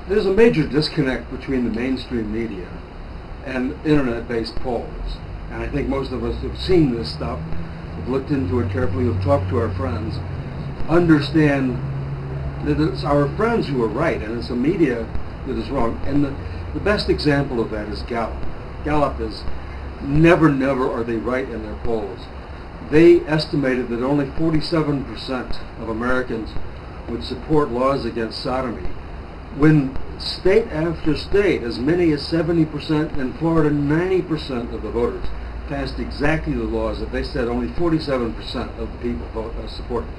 There's a major disconnect between the mainstream media and internet-based polls. And I think most of us who've seen this stuff, have looked into it carefully, have talked to our friends, understand that it's our friends who are right and it's the media that is wrong. And the best example of that is Gallup. Gallup is never are they right in their polls. They estimated that only 47% of Americans would support laws against sodomy, when state after state, as many as 70%, in Florida 90% of the voters passed exactly the laws that they said only 47% of the people supported.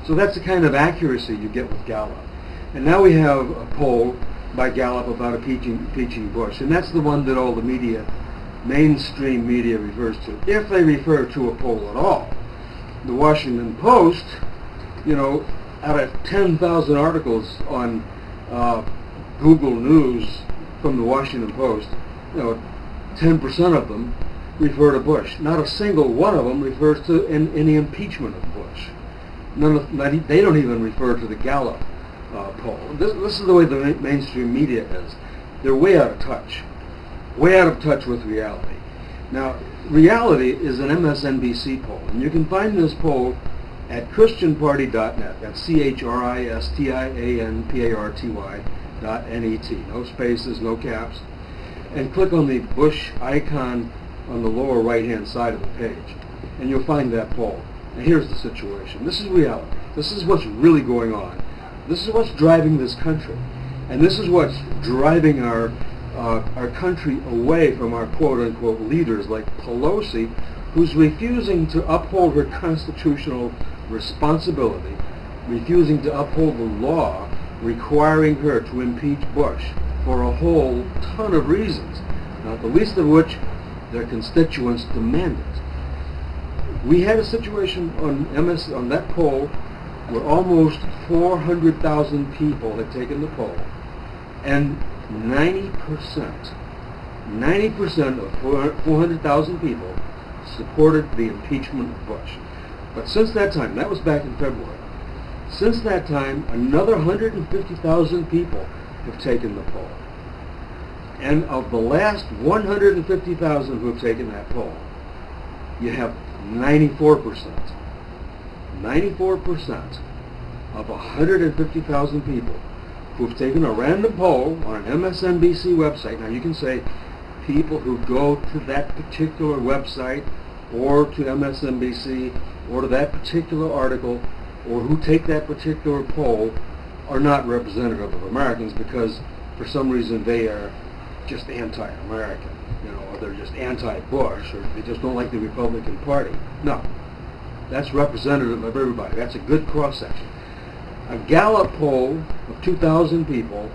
So that's the kind of accuracy you get with Gallup. And now we have a poll by Gallup about impeaching Bush, and that's the one that all the media, mainstream media, refers to, if they refer to a poll at all. The Washington Post, out of 10,000 articles on Google News from the Washington Post, 10% of them refer to Bush. Not a single one of them refers to any impeachment of Bush. They don't even refer to the Gallup poll. This is the way the mainstream media is. They're way out of touch with reality. Now, reality is an MSNBC poll, and you can find this poll at christianparty.net. That's CHRISTIANPARTY.net. No spaces, no caps. And click on the Bush icon on the lower right-hand side of the page, and you'll find that poll. And here's the situation. This is reality. This is what's really going on. This is what's driving this country. And this is what's driving our country away from our quote-unquote leaders like Pelosi, who's refusing to uphold her constitutional responsibility, refusing to uphold the law requiring her to impeach Bush for a whole ton of reasons, not the least of which their constituents demand it. We had a situation on that poll where almost 400,000 people had taken the poll, and 90% of 400,000 people supported the impeachment of Bush. But since that time, that was back in February, since that time, another 150,000 people have taken the poll. And of the last 150,000 who have taken that poll, you have 94% of 150,000 people who have taken a random poll on an MSNBC website. Now you can say people who go to that particular website or to MSNBC or to that particular article or who take that particular poll are not representative of Americans because for some reason they are just anti-American, or they're just anti-Bush, or they just don't like the Republican Party. No, that's representative of everybody. That's a good cross-section. A Gallup poll of 2,000 people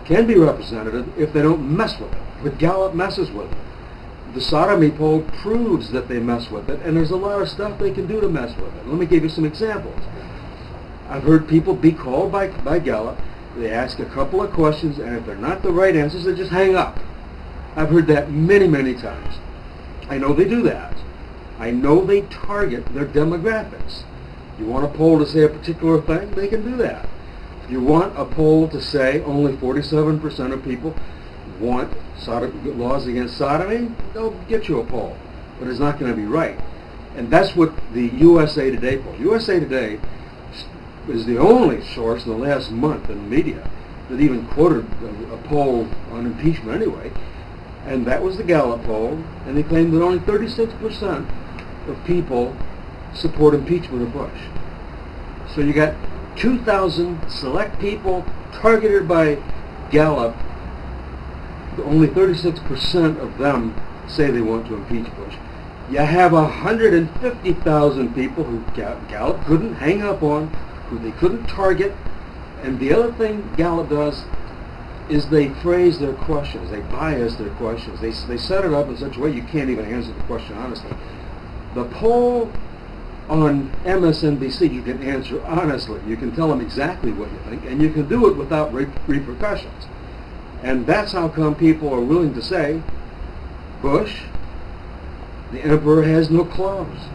can be representative if they don't mess with it, but Gallup messes with it. The sodomy poll proves that they mess with it, and there's a lot of stuff they can do to mess with it. Let me give you some examples. I've heard people be called by Gallup. They ask a couple of questions, and if they're not the right answers, they just hang up. I've heard that many times. I know they do that. I know they target their demographics. You want a poll to say a particular thing, they can do that. If you want a poll to say only 47% of people want laws against sodomy, they'll get you a poll. But it's not going to be right. And that's what the USA Today poll. USA Today is the only source in the last month in the media that even quoted a poll on impeachment anyway. And that was the Gallup poll, and they claimed that only 36% of people support impeachment of Bush. So you got 2,000 select people targeted by Gallup. Only 36% of them say they want to impeach Bush. You have 150,000 people who Gallup couldn't hang up on, who they couldn't target. And the other thing Gallup does is they phrase their questions. They bias their questions. They set it up in such a way you can't even answer the question honestly. The poll on MSNBC you can answer honestly. You can tell them exactly what you think, and you can do it without repercussions. And that's how come people are willing to say, Bush, the emperor has no clothes.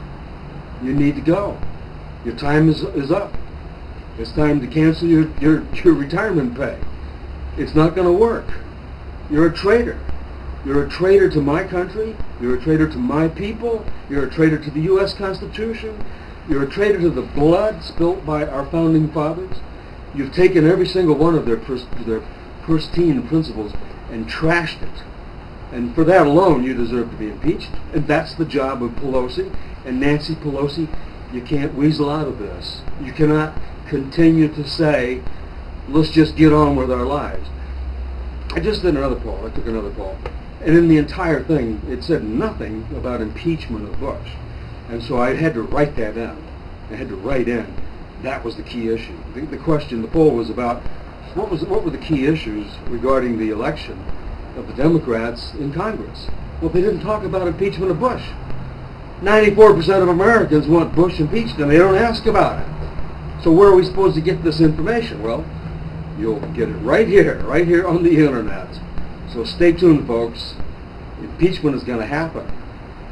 You need to go. Your time is up. It's time to cancel your retirement pay. It's not going to work. You're a traitor. You're a traitor to my country. You're a traitor to my people. You're a traitor to the U.S. Constitution. You're a traitor to the blood spilt by our founding fathers. You've taken every single one of their pristine principles and trashed it. And for that alone, you deserve to be impeached. And that's the job of Pelosi and Nancy Pelosi. You can't weasel out of this. You cannot continue to say, let's just get on with our lives. I just did another poll. I took another poll. And in the entire thing, it said nothing about impeachment of Bush. And so I had to write that in. I had to write in. That was the key issue. The question, the poll was about what were the key issues regarding the election of the Democrats in Congress. Well, they didn't talk about impeachment of Bush. 94% of Americans want Bush impeached, and they don't ask about it. So where are we supposed to get this information? Well, you'll get it right here on the internet. So stay tuned, folks. Impeachment is going to happen.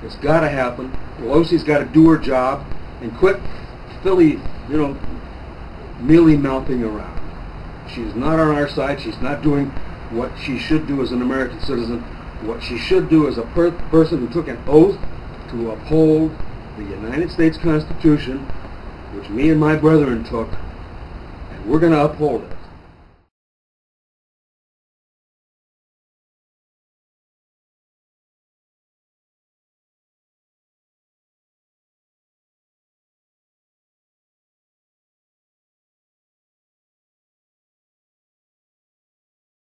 It's got to happen. Pelosi's got to do her job and quit mealy-mouthing around. She's not on our side. She's not doing what she should do as an American citizen. What she should do as a person who took an oath to uphold the United States Constitution, which me and my brethren took, and we're going to uphold it.